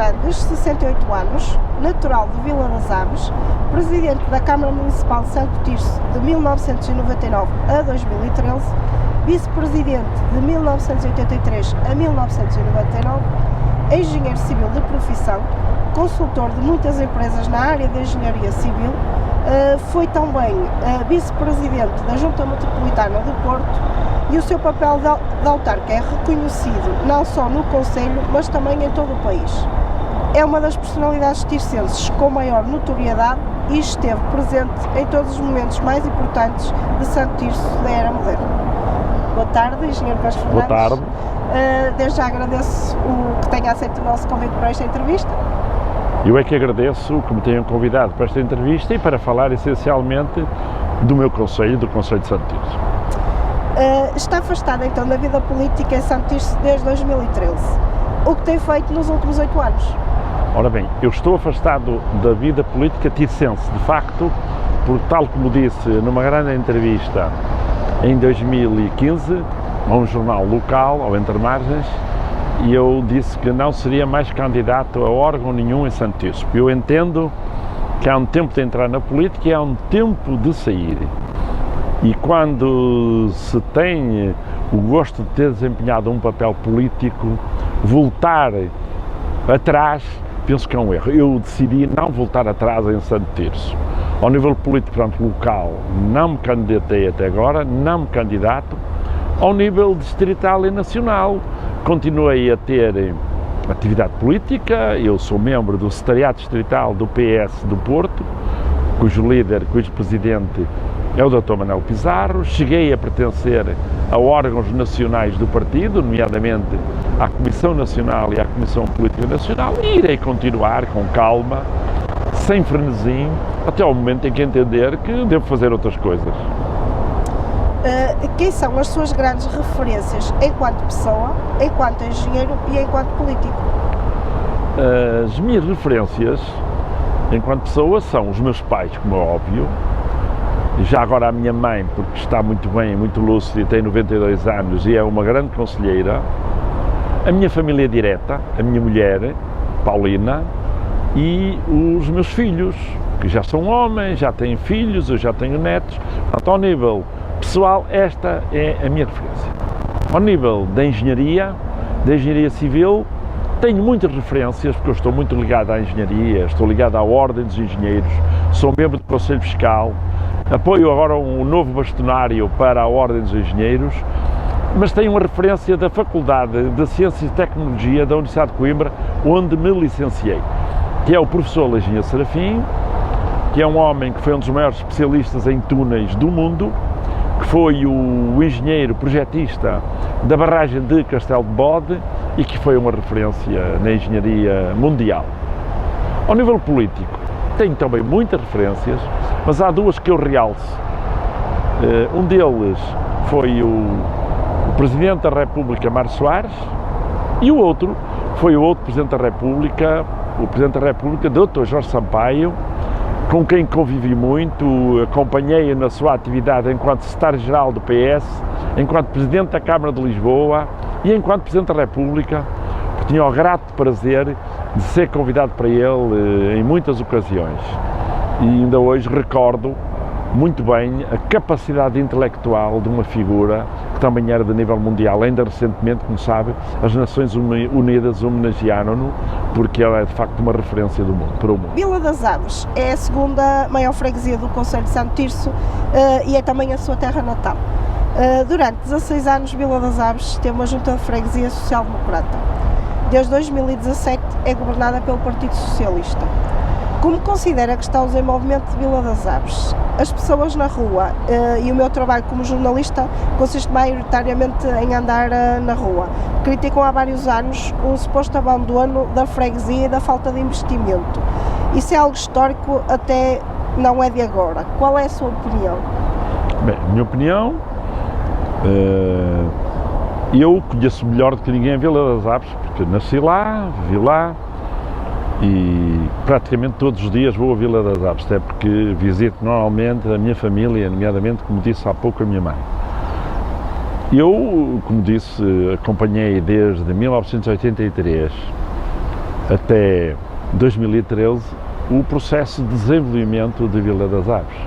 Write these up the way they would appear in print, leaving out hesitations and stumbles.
Fernandes, 68 anos, natural de Vila das Aves, presidente da Câmara Municipal de Santo Tirso de 1999 a 2013, vice-presidente de 1983 a 1999, engenheiro civil de profissão, consultor de muitas empresas na área da engenharia civil, foi também vice-presidente da Junta Metropolitana do Porto e o seu papel de autarca é reconhecido não só no Concelho, mas também em todo o país. É uma das personalidades tircenses com maior notoriedade e esteve presente em todos os momentos mais importantes de Santo Tirso da era moderna. Boa tarde, engenheiro Carlos Fernandes. Boa tarde. Desde já agradeço que tenha aceito o nosso convite para esta entrevista. Eu é que agradeço que me tenham convidado para esta entrevista e para falar essencialmente do meu concelho, do Concelho de Santo Tirso. Está afastado então da vida política em Santo Tirso desde 2013. O que tem feito nos últimos 8 anos? Ora bem, eu estou afastado da vida política tircense, de facto, porque tal como disse numa grande entrevista em 2015, a um jornal local, ao Entre Margens, e eu disse que não seria mais candidato a órgão nenhum em Santo Tirso. Eu entendo que há um tempo de entrar na política e há um tempo de sair. E quando se tem o gosto de ter desempenhado um papel político, voltar atrás, penso que é um erro. Eu decidi não voltar atrás em Santo Tirso. Ao nível político, portanto, local, não me candidatei até agora, não me candidato. Ao nível distrital e nacional, continuei a ter atividade política. Eu sou membro do secretariado distrital do PS do Porto, cujo líder, cujo presidente é o Dr. Manuel Pizarro. Cheguei a pertencer a órgãos nacionais do partido, nomeadamente à Comissão Nacional e à Comissão Política Nacional, e irei continuar com calma, sem frenesim, até ao momento em que entender que devo fazer outras coisas. Quem são as suas grandes referências enquanto pessoa, enquanto engenheiro e enquanto político? As minhas referências enquanto pessoa são os meus pais, como é óbvio, já agora a minha mãe, porque está muito bem, muito lúcida e tem 92 anos e é uma grande conselheira, a minha família direta, a minha mulher, Paulina, e os meus filhos, que já são homens, já têm filhos, eu já tenho netos. Portanto, ao nível pessoal, esta é a minha referência. Ao nível da engenharia civil, tenho muitas referências, porque eu estou muito ligado à engenharia, estou ligado à Ordem dos Engenheiros, sou membro do Conselho Fiscal, apoio agora um novo bastonário para a Ordem dos Engenheiros, mas tenho uma referência da Faculdade de Ciências e Tecnologia da Universidade de Coimbra, onde me licenciei, que é o professor Leginha Serafim, que é um homem que foi um dos maiores especialistas em túneis do mundo, que foi o engenheiro projetista da barragem de Castelo de Bode e que foi uma referência na engenharia mundial. Ao nível político, tenho também muitas referências, mas há duas que eu realço. Um deles foi o Presidente da República, Mário Soares, e o outro foi o outro Presidente da República, o Presidente da República, Dr. Jorge Sampaio, com quem convivi muito, acompanhei-o na sua atividade enquanto secretário-geral do PS, enquanto Presidente da Câmara de Lisboa e enquanto Presidente da República, porque tinha o grato prazer de ser convidado para ele em muitas ocasiões. E ainda hoje recordo muito bem a capacidade intelectual de uma figura que também era de nível mundial. Ainda recentemente, como sabe, as Nações Unidas homenagearam-no porque ela é de facto uma referência do mundo, para o mundo. Vila das Aves é a segunda maior freguesia do Concelho de Santo Tirso e é também a sua terra natal. Durante 16 anos, Vila das Aves teve uma junta de freguesia social-democrata. Desde 2017 é governada pelo Partido Socialista. Como considera que está o desenvolvimento de Vila das Aves? As pessoas na rua e o meu trabalho como jornalista consiste maioritariamente em andar na rua. Criticam há vários anos um suposto abandono da freguesia e da falta de investimento. Isso é algo histórico, até não é de agora. Qual é a sua opinião? Bem, a minha opinião, eu conheço melhor do que ninguém a Vila das Aves, porque nasci lá, vivi lá, e praticamente todos os dias vou a Vila das Aves, até porque visito normalmente a minha família, nomeadamente, como disse há pouco, a minha mãe. Eu, como disse, acompanhei desde 1983 até 2013 o processo de desenvolvimento de Vila das Aves.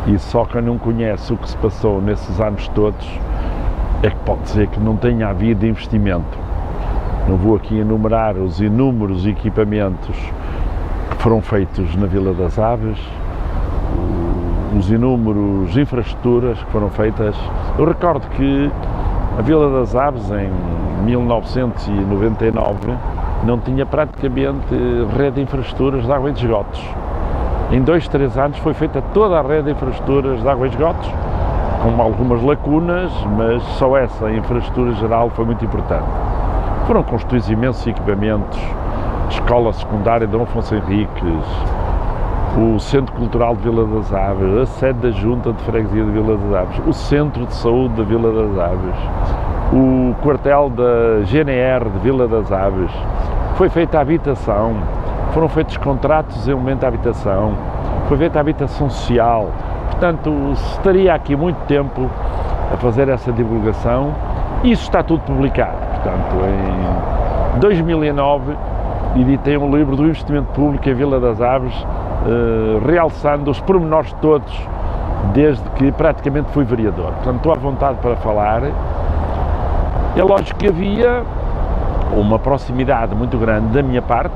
E só quem não conhece o que se passou nesses anos todos é que pode dizer que não tenha havido investimento. Não vou aqui enumerar os inúmeros equipamentos que foram feitos na Vila das Aves, os inúmeros infraestruturas que foram feitas. Eu recordo que a Vila das Aves, em 1999, não tinha praticamente rede de infraestruturas de água e de esgotos. Em 2, 3 anos foi feita toda a rede de infraestruturas de água e esgotos, com algumas lacunas, mas só essa infraestrutura geral foi muito importante. Foram construídos imensos equipamentos, a Escola Secundária Dom Afonso Henriques, o Centro Cultural de Vila das Aves, a sede da Junta de Freguesia de Vila das Aves, o Centro de Saúde de Vila das Aves, o quartel da GNR de Vila das Aves, foi feita a habitação, foram feitos contratos em aumento da habitação, foi feita a habitação social. Portanto, estaria aqui muito tempo a fazer essa divulgação. Isso está tudo publicado. Portanto, em 2009 editei um livro do investimento público em Vila das Aves, realçando os pormenores todos, desde que praticamente fui vereador. Portanto, estou à vontade para falar. É lógico que havia uma proximidade muito grande da minha parte,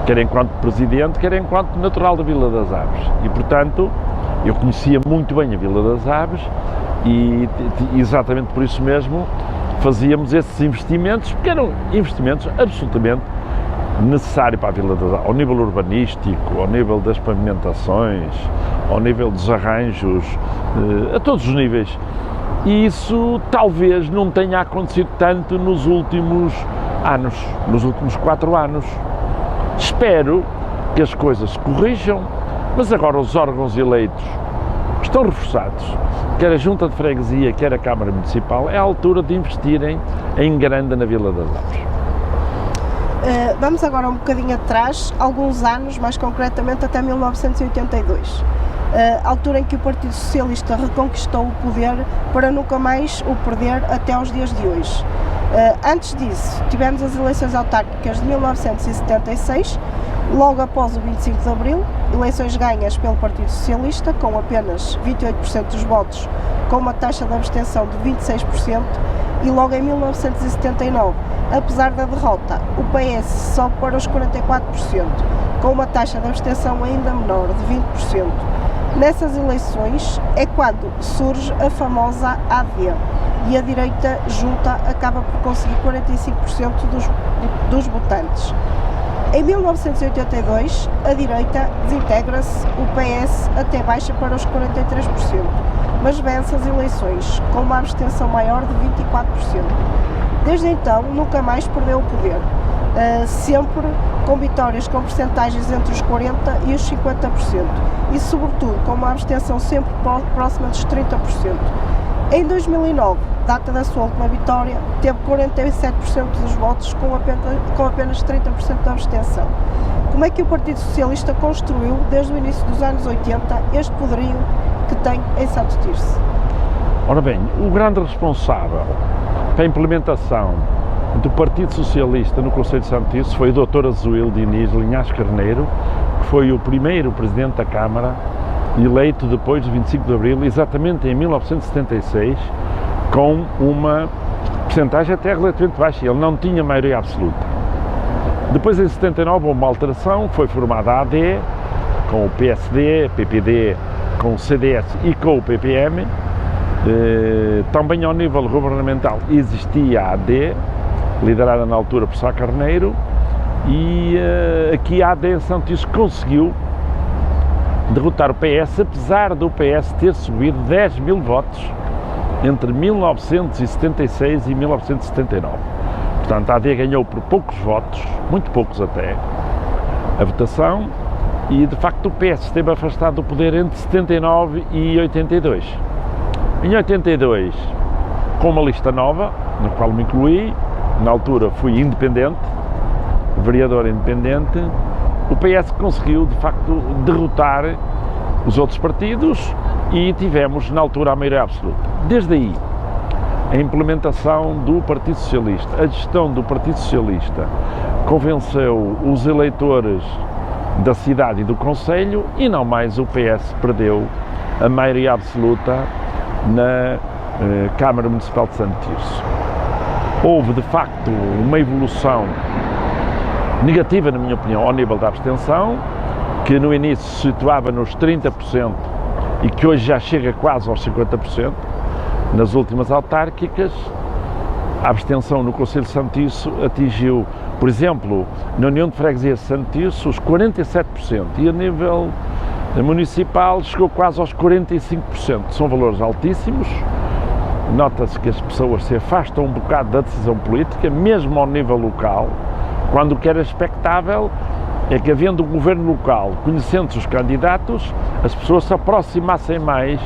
quer enquanto presidente, quer enquanto natural da Vila das Aves. E, portanto, eu conhecia muito bem a Vila das Aves e, exatamente por isso mesmo, fazíamos esses investimentos, porque eram investimentos absolutamente necessários para a Vila das Aves, ao nível urbanístico, ao nível das pavimentações, ao nível dos arranjos, a todos os níveis. E isso talvez não tenha acontecido tanto nos últimos anos, nos últimos 4 anos. Espero que as coisas se corrijam, mas agora os órgãos eleitos estão reforçados, quer a Junta de Freguesia, quer a Câmara Municipal, é a altura de investirem em grande na Vila das Aves. Vamos agora um bocadinho atrás, alguns anos, mais concretamente até 1982, altura em que o Partido Socialista reconquistou o poder para nunca mais o perder até aos dias de hoje. Antes disso, tivemos as eleições autárquicas de 1976, logo após o 25 de Abril, eleições ganhas pelo Partido Socialista, com apenas 28% dos votos, com uma taxa de abstenção de 26%, e logo em 1979, apesar da derrota, o PS sobe para os 44%, com uma taxa de abstenção ainda menor, de 20%. Nessas eleições é quando surge a famosa AD, e a direita junta acaba por conseguir 45% dos votantes. Em 1982, a direita desintegra-se, o PS até baixa para os 43%, mas vence as eleições com uma abstenção maior de 24%. Desde então, nunca mais perdeu o poder, sempre com vitórias com percentagens entre os 40% e os 50%, e sobretudo com uma abstenção sempre próxima dos 30%. Em 2009, data da sua última vitória, teve 47% dos votos com apenas 30% de abstenção. Como é que o Partido Socialista construiu, desde o início dos anos 80, este poderio que tem em Santo Tirso? Ora bem, o grande responsável para a implementação do Partido Socialista no Conselho de Santo Tirso foi o Dr. Azuil Diniz Linhares Carneiro, que foi o primeiro Presidente da Câmara, eleito depois de 25 de Abril, exatamente em 1976, com uma percentagem até relativamente baixa. Ele não tinha maioria absoluta. Depois, em 79, houve uma alteração, foi formada a AD, com o PSD, PPD, com o CDS e com o PPM. Também ao nível governamental existia a AD, liderada na altura por Sá Carneiro, e aqui a AD em Santo Tirso conseguiu derrotar o PS, apesar do PS ter subido 10 mil votos entre 1976 e 1979. Portanto, a AD ganhou por poucos votos, muito poucos até, a votação, e de facto o PS esteve afastado do poder entre 79 e 82. Em 82, com uma lista nova, na qual me incluí, na altura fui independente, vereador independente, o PS conseguiu, de facto, derrotar os outros partidos e tivemos, na altura, a maioria absoluta. Desde aí, a implementação do Partido Socialista, a gestão do Partido Socialista, convenceu os eleitores da cidade e do concelho e não mais o PS perdeu a maioria absoluta na Câmara Municipal de Santo Tirso. Houve, de facto, uma evolução negativa, na minha opinião, ao nível da abstenção, que no início se situava nos 30% e que hoje já chega quase aos 50%. Nas últimas autárquicas, a abstenção no Concelho de Santo Tirso atingiu, por exemplo, na União de Freguesia de Santo Tirso, os 47%, e a nível municipal chegou quase aos 45%. São valores altíssimos. Nota-se que as pessoas se afastam um bocado da decisão política, mesmo ao nível local, quando o que era expectável é que, havendo um governo local, conhecendo os candidatos, as pessoas se aproximassem mais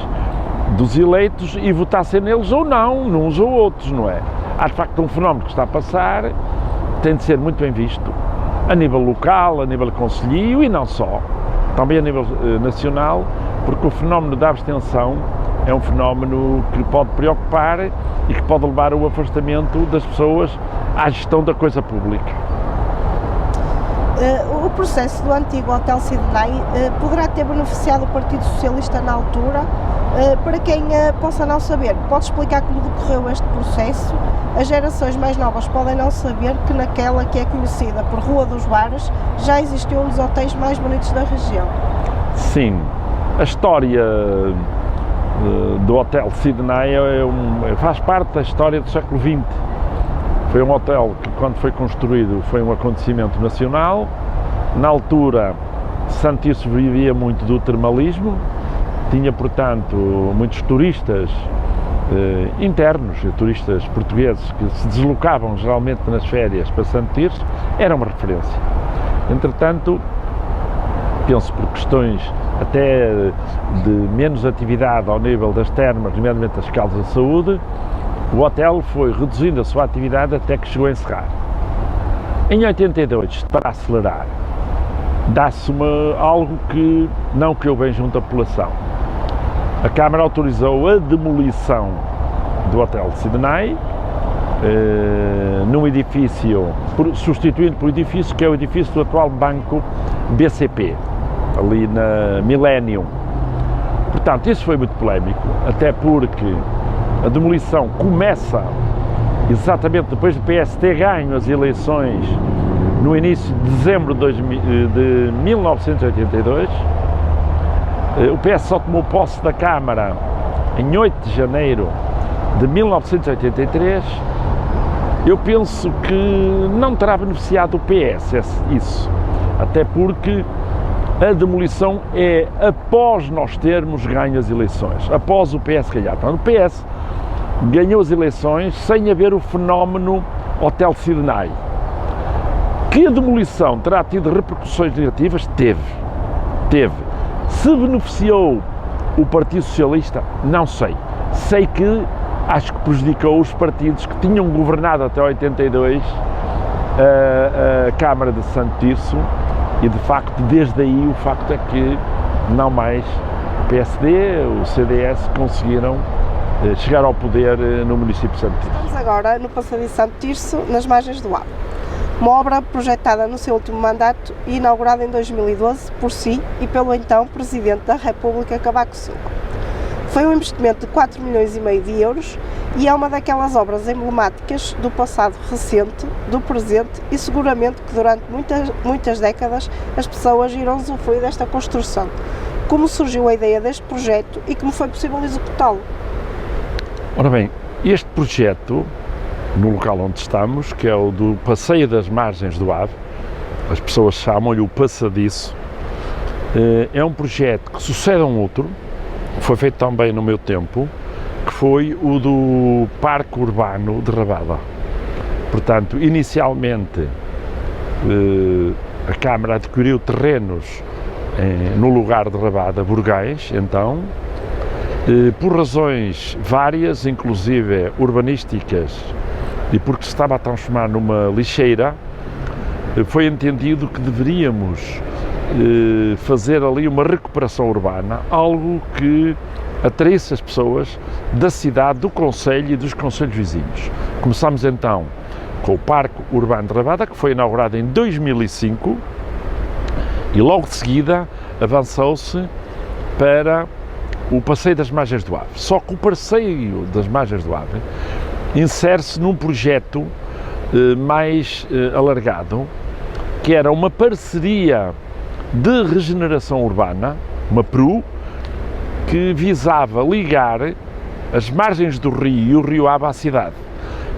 dos eleitos e votassem neles ou não, uns ou outros, não é? Há, de facto, um fenómeno que está a passar, tem de ser muito bem visto, a nível local, a nível concelhio e não só, também a nível nacional, porque o fenómeno da abstenção é um fenómeno que pode preocupar e que pode levar ao afastamento das pessoas à gestão da coisa pública. O processo do antigo Hotel Sidney poderá ter beneficiado o Partido Socialista na altura. Para quem possa não saber, pode explicar como decorreu este processo? As gerações mais novas podem não saber que naquela que é conhecida por Rua dos Bares já existiu um dos hotéis mais bonitos da região. Sim, a história do Hotel Sidney faz parte da história do século XX. Foi um hotel que, quando foi construído, foi um acontecimento nacional. Na altura, Santo Tirso vivia muito do termalismo, tinha, portanto, muitos turistas internos, turistas portugueses que se deslocavam geralmente nas férias para Santo Tirso, era uma referência. Entretanto, penso por questões até de menos atividade ao nível das termas, nomeadamente das casas de saúde, o hotel foi reduzindo a sua atividade até que chegou a encerrar. Em 82, para acelerar, dá-se algo que não criou bem junto à população. A Câmara autorizou a demolição do Hotel Sidney, num edifício, substituindo por um edifício que é o edifício do atual Banco BCP, ali na Millennium. Portanto, isso foi muito polémico, até porque a demolição começa exatamente depois do PS ter ganho as eleições no início de dezembro de 1982. O PS só tomou posse da Câmara em 8 de janeiro de 1983. Eu penso que não terá beneficiado o PS isso, até porque a demolição é após nós termos ganho as eleições, após o PS ganhar. Então, o PS ganhou as eleições sem haver o fenómeno Hotel Sidney. Que a demolição terá tido repercussões negativas? Teve. Se beneficiou o Partido Socialista? Não sei. Sei que acho que prejudicou os partidos que tinham governado até 82 a Câmara de Santo Tirso e, de facto, desde aí o facto é que não mais o PSD, o CDS conseguiram chegar ao poder no município de Santo Tirso. Estamos agora no Passadiço de Santo Tirso, nas margens do Ave. Uma obra projetada no seu último mandato e inaugurada em 2012 por si e pelo então Presidente da República, Cavaco Silva. Foi um investimento de 4,5 milhões de euros e é uma daquelas obras emblemáticas do passado recente, do presente e seguramente que durante muitas décadas as pessoas irão usufruir desta construção. Como surgiu a ideia deste projeto e como foi possível executá-lo? Ora bem, este projeto, no local onde estamos, que é o do Passeio das Margens do Ave, as pessoas chamam-lhe o Passadiço, é um projeto que sucede a um outro, foi feito também no meu tempo, que foi o do Parque Urbano de Rabada. Portanto, inicialmente a Câmara adquiriu terrenos no lugar de Rabada, Burgães, então, por razões várias, inclusive urbanísticas, e porque se estava a transformar numa lixeira, foi entendido que deveríamos fazer ali uma recuperação urbana, algo que atraísse as pessoas da cidade, do concelho e dos concelhos vizinhos. Começámos então com o Parque Urbano de Rabada, que foi inaugurado em 2005, e logo de seguida avançou-se para o Passeio das Margens do Ave. Só que o Passeio das Margens do Ave insere-se num projeto mais alargado, que era uma parceria de regeneração urbana, uma PRU, que visava ligar as margens do rio e o rio Ave à cidade,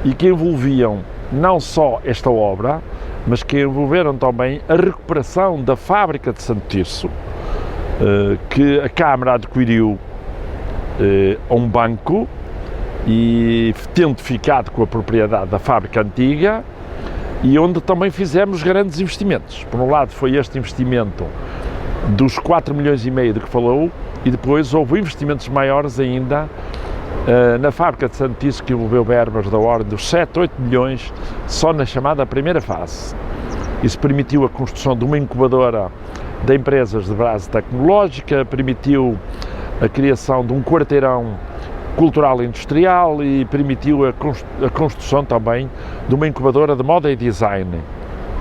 e que envolviam não só esta obra, mas que envolveram também a recuperação da fábrica de Santo Tirso, que a Câmara adquiriu a um banco, e tendo ficado com a propriedade da fábrica antiga, e onde também fizemos grandes investimentos. Por um lado foi este investimento dos 4,5 milhões de que falou, e depois houve investimentos maiores ainda na fábrica de Santo Tirso, que envolveu verbas da ordem dos 7, 8 milhões só na chamada primeira fase. Isso permitiu a construção de uma incubadora de empresas de base tecnológica, permitiu a criação de um quarteirão cultural e industrial e permitiu a construção também de uma incubadora de moda e design.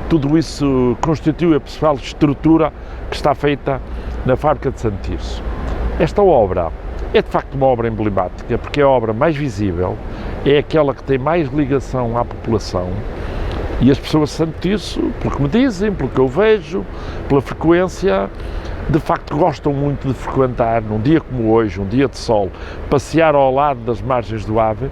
Tudo isso constitui a principal estrutura que está feita na fábrica de Santo Tirso. Esta obra é de facto uma obra emblemática, porque é a obra mais visível, é aquela que tem mais ligação à população, e as pessoas de Santo Tirso, pelo que me dizem, pelo que eu vejo, pela frequência, de facto gostam muito de frequentar, num dia como hoje, um dia de sol, passear ao lado das margens do Ave.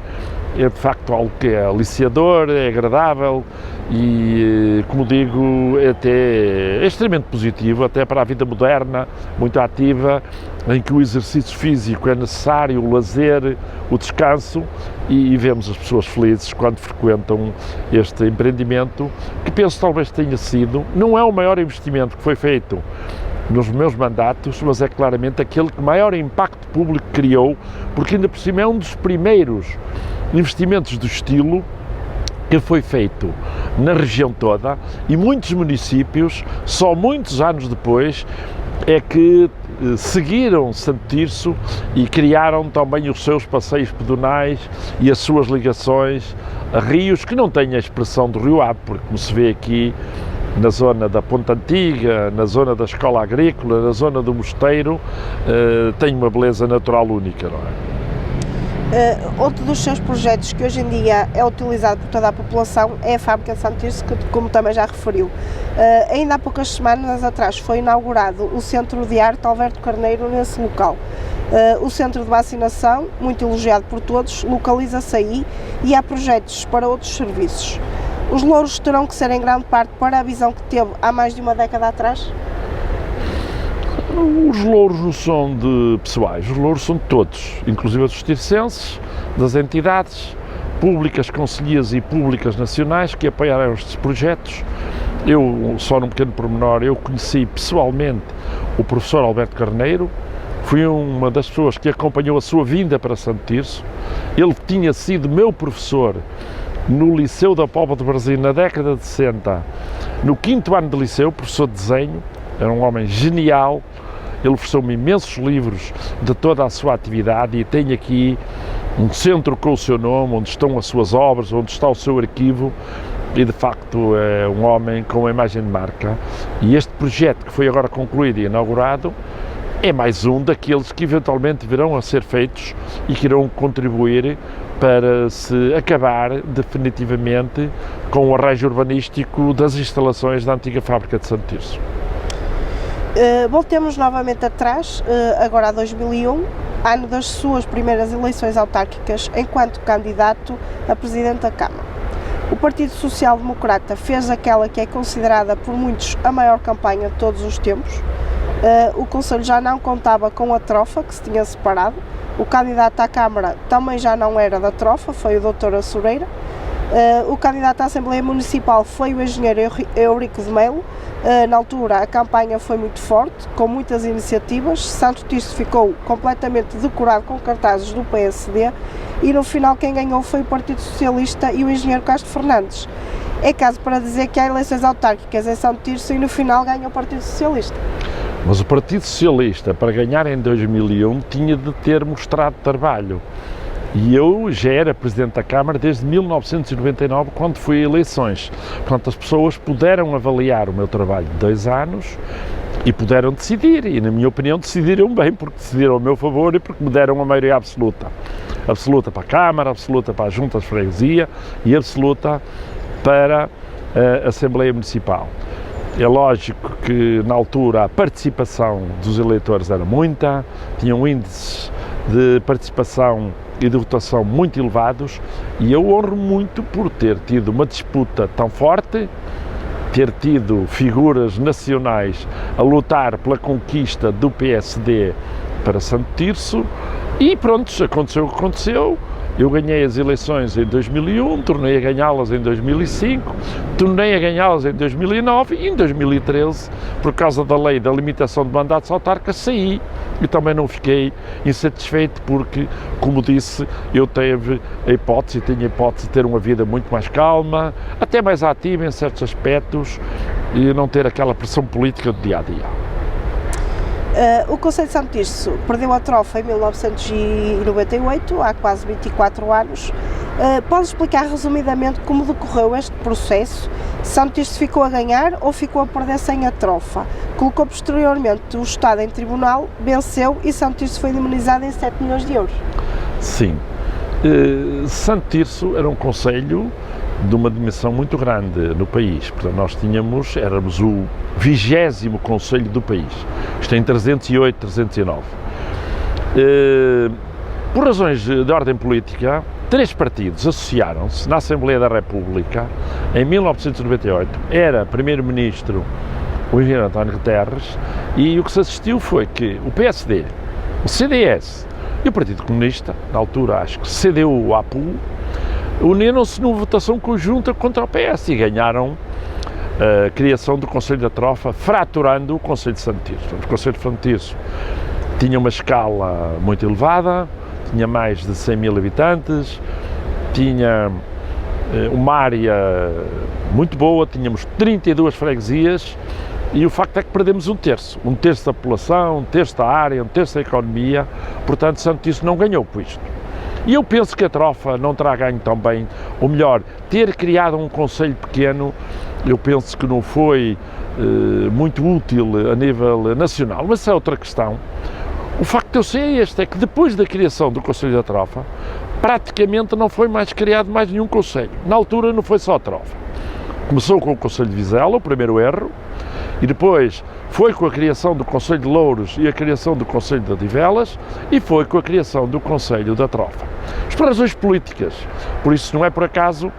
É de facto algo que é aliciador, é agradável e, como digo, é extremamente positivo, até para a vida moderna, muito ativa, em que o exercício físico é necessário, o lazer, o descanso, e vemos as pessoas felizes quando frequentam este empreendimento, que penso talvez tenha sido, não é o maior investimento que foi feito nos meus mandatos, mas é claramente aquele que maior impacto público criou, porque ainda por cima é um dos primeiros investimentos do estilo que foi feito na região toda, e muitos municípios, só muitos anos depois, é que seguiram Santo Tirso e criaram também os seus passeios pedonais e as suas ligações a rios que não têm a expressão do Rio Ave, porque, como se vê aqui, na zona da Ponte Antiga, na zona da Escola Agrícola, na zona do Mosteiro, tem uma beleza natural única, não é? Outro dos seus projetos que hoje em dia é utilizado por toda a população é a fábrica de Santo Tirso, que, como também já referiu. Ainda há poucas semanas atrás foi inaugurado o Centro de Arte Alberto Carneiro nesse local. O centro de vacinação, muito elogiado por todos, localiza-se aí, e há projetos para outros serviços. Os louros terão que ser em grande parte para a visão que teve há mais de uma década atrás? Os louros não são de pessoais, os louros são de todos, inclusive dos tircenses, das entidades públicas, concelhias e públicas nacionais que apoiaram estes projetos. Eu, só num pequeno pormenor, eu conheci pessoalmente o professor Alberto Carneiro, fui uma das pessoas que acompanhou a sua vinda para Santo Tirso. Ele tinha sido meu professor no Liceu da Póvoa de Varzim na década de 60, no 5º ano de liceu, professor de desenho, era um homem genial. Ele ofereceu-me imensos livros de toda a sua atividade, e tem aqui um centro com o seu nome, onde estão as suas obras, onde está o seu arquivo, e de facto é um homem com uma imagem de marca. E este projeto que foi agora concluído e inaugurado é mais um daqueles que eventualmente virão a ser feitos e que irão contribuir para se acabar definitivamente com o arranjo urbanístico das instalações da antiga fábrica de Santo Tirso. Voltemos novamente atrás, agora a 2001, ano das suas primeiras eleições autárquicas, enquanto candidato a Presidente da Câmara. O Partido Social Democrata fez aquela que é considerada por muitos a maior campanha de todos os tempos. O Conselho já não contava com a trofa, que se tinha separado. O candidato à Câmara também já não era da trofa, foi o Dr. Assureira. O candidato à Assembleia Municipal foi o engenheiro Eurico de Melo. Na altura a campanha foi muito forte, com muitas iniciativas. Santo Tirso ficou completamente decorado com cartazes do PSD, e no final quem ganhou foi o Partido Socialista e o engenheiro Castro Fernandes. É caso para dizer que há eleições autárquicas em Santo Tirso e no final ganha o Partido Socialista. Mas o Partido Socialista, para ganhar em 2001, tinha de ter mostrado trabalho. E eu já era Presidente da Câmara desde 1999, quando fui a eleições. Portanto, as pessoas puderam avaliar o meu trabalho de 2 anos e puderam decidir. E, na minha opinião, decidiram bem, porque decidiram a meu favor e porque me deram a maioria absoluta. Absoluta para a Câmara, absoluta para a Junta de Freguesia e absoluta para a Assembleia Municipal. É lógico que, na altura, a participação dos eleitores era muita, tinham índices de participação e de votação muito elevados, e eu honro muito por ter tido uma disputa tão forte, ter tido figuras nacionais a lutar pela conquista do PSD para Santo Tirso, e pronto, aconteceu o que aconteceu. Eu ganhei as eleições em 2001, tornei a ganhá-las em 2005, tornei a ganhá-las em 2009 e em 2013, por causa da lei da limitação de mandatos autárquicos, saí e também não fiquei insatisfeito porque, como disse, eu tive a hipótese, tenho a hipótese de ter uma vida muito mais calma, até mais ativa em certos aspectos e não ter aquela pressão política do dia-a-dia. O Concelho de Santo Tirso perdeu a trofa em 1998, há quase 24 anos. Pode explicar resumidamente como decorreu este processo? Santo Tirso ficou a ganhar ou ficou a perder sem a trofa? Colocou posteriormente o Estado em tribunal, venceu e Santo Tirso foi indemnizado em 7 milhões de euros. Sim. Santo Tirso era um concelho de uma dimensão muito grande no país. Portanto, nós éramos o 20º concelho do país. Isto em 308, 309. Por razões de ordem política, 3 partidos associaram-se na Assembleia da República em 1998. Era primeiro-ministro o engenheiro António Guterres e o que se assistiu foi que o PSD, o CDS e o Partido Comunista, na altura acho que CDU-APU, uniram-se numa votação conjunta contra o PS e ganharam a criação do Concelho da Trofa, fraturando o Concelho de Santo Tirso. O Concelho de Santo Tirso tinha uma escala muito elevada, tinha mais de 100 mil habitantes, tinha uma área muito boa, tínhamos 32 freguesias e o facto é que perdemos um terço da população, um terço da área, um terço da economia, portanto Santo Tirso não ganhou com isto. E eu penso que a trofa não terá ganho tão bem, ou melhor, ter criado um concelho pequeno, eu penso que não foi muito útil a nível nacional, mas isso é outra questão. O facto de eu ser este é que depois da criação do Concelho da Trofa, praticamente não foi mais criado mais nenhum concelho. Na altura não foi só a trofa. Começou com o Concelho de Vizela, o primeiro erro, e depois foi com a criação do Concelho de Louros e a criação do Concelho de Odivelas e foi com a criação do Concelho da Trofa. As razões políticas, por isso não é por acaso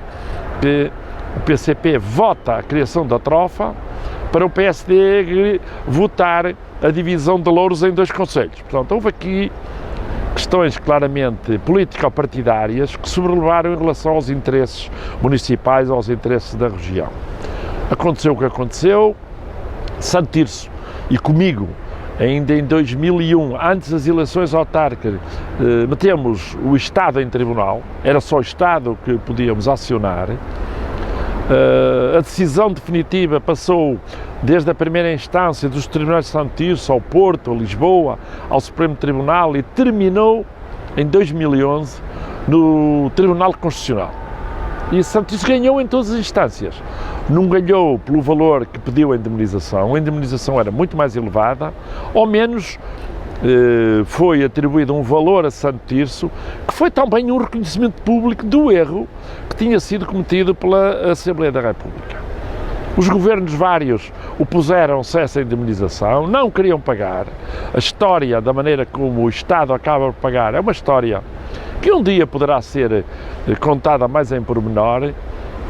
que o PCP vota a criação da Trofa para o PSD votar a divisão de Louros em 2 concelhos. Portanto, houve aqui questões claramente político-partidárias que sobrelevaram em relação aos interesses municipais, aos interesses da região. Aconteceu o que aconteceu. Santo Tirso e comigo, ainda em 2001, antes das eleições autárquicas, metemos o Estado em tribunal, era só o Estado que podíamos acionar. A decisão definitiva passou desde a primeira instância dos tribunais de Santo Tirso ao Porto, a Lisboa, ao Supremo Tribunal e terminou em 2011 no Tribunal Constitucional. E Santo Tirso ganhou em todas as instâncias. Não ganhou pelo valor que pediu a indemnização era muito mais elevada, ao menos foi atribuído um valor a Santo Tirso, que foi também um reconhecimento público do erro que tinha sido cometido pela Assembleia da República. Os governos vários opuseram-se a essa indemnização, não queriam pagar. A história da maneira como o Estado acaba por pagar é uma história que um dia poderá ser contada mais em pormenor.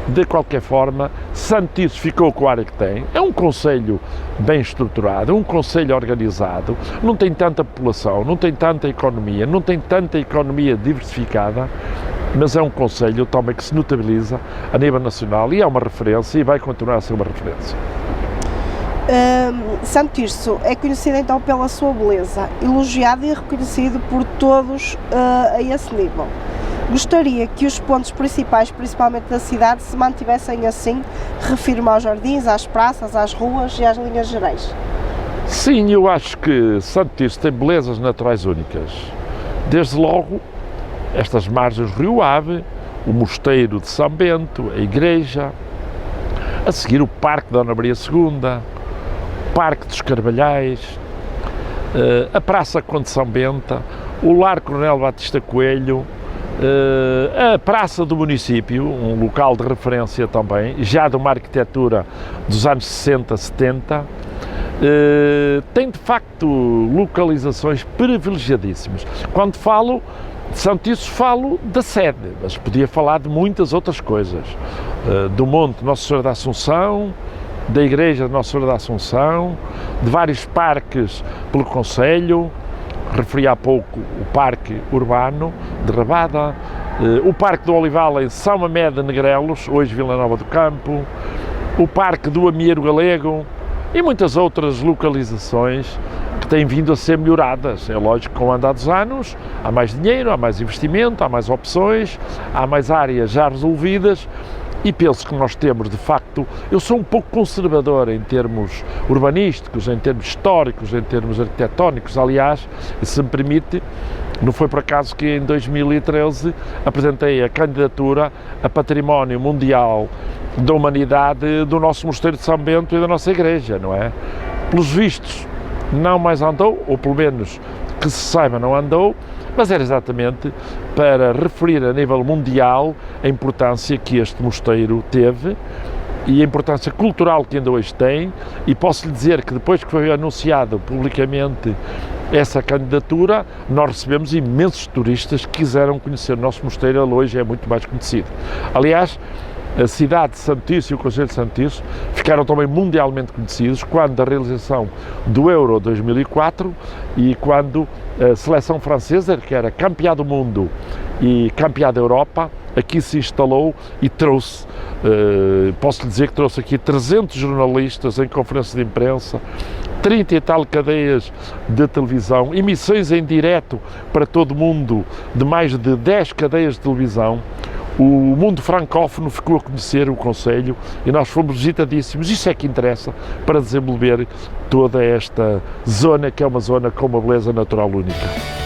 De qualquer forma, Santo Tirso ficou com a área que tem, é um concelho bem estruturado, um concelho organizado, não tem tanta população, não tem tanta economia, não tem tanta economia diversificada, mas é um concelho também que se notabiliza a nível nacional e é uma referência e vai continuar a ser uma referência. Santo Tirso é conhecido então pela sua beleza, elogiado e reconhecido por todos a esse nível. Gostaria que os pontos principais, principalmente da cidade, se mantivessem assim, refiro-me aos jardins, às praças, às ruas e às linhas gerais. Sim, eu acho que Santo Tirso tem belezas naturais únicas. Desde logo, estas margens do Rio Ave, o Mosteiro de São Bento, a Igreja, a seguir o Parque Dona Maria II, o Parque dos Carvalhais, a Praça Conde São Bento, o Lar Coronel Batista Coelho, a Praça do Município, um local de referência também, já de uma arquitetura dos anos 60, 70, tem de facto localizações privilegiadíssimas. Quando falo de Santiço, falo da sede, mas podia falar de muitas outras coisas, do Monte Nossa Senhora da Assunção, da Igreja de Nossa Senhora da Assunção, de vários parques pelo concelho. Referi há pouco o Parque Urbano de Rabada, o Parque do Olival em São Mamede de Negrelos, hoje Vila Nova do Campo, o Parque do Amiero Galego e muitas outras localizações que têm vindo a ser melhoradas. É lógico que com o andar dos anos há mais dinheiro, há mais investimento, há mais opções, há mais áreas já resolvidas. E penso que nós temos, de facto, eu sou um pouco conservador em termos urbanísticos, em termos históricos, em termos arquitetónicos, aliás, se me permite, não foi por acaso que em 2013 apresentei a candidatura a Património Mundial da Humanidade do nosso Mosteiro de São Bento e da nossa Igreja, não é? Pelos vistos, não mais andou, ou pelo menos que se saiba não andou, mas era exatamente para referir a nível mundial a importância que este mosteiro teve e a importância cultural que ainda hoje tem, e posso lhe dizer que depois que foi anunciado publicamente essa candidatura, nós recebemos imensos turistas que quiseram conhecer o nosso mosteiro, ele hoje é muito mais conhecido. Aliás, a cidade de Santiço e o concelho de Santiço ficaram também mundialmente conhecidos quando da realização do Euro 2004 e quando a seleção francesa, que era campeã do mundo e campeã da Europa, aqui se instalou e trouxe, posso lhe dizer que trouxe aqui 300 jornalistas em conferência de imprensa, 30 e tal cadeias de televisão, emissões em direto para todo o mundo de mais de 10 cadeias de televisão. O mundo francófono ficou a conhecer o concelho e nós fomos visitadíssimos. Isso é que interessa para desenvolver toda esta zona, que é uma zona com uma beleza natural única.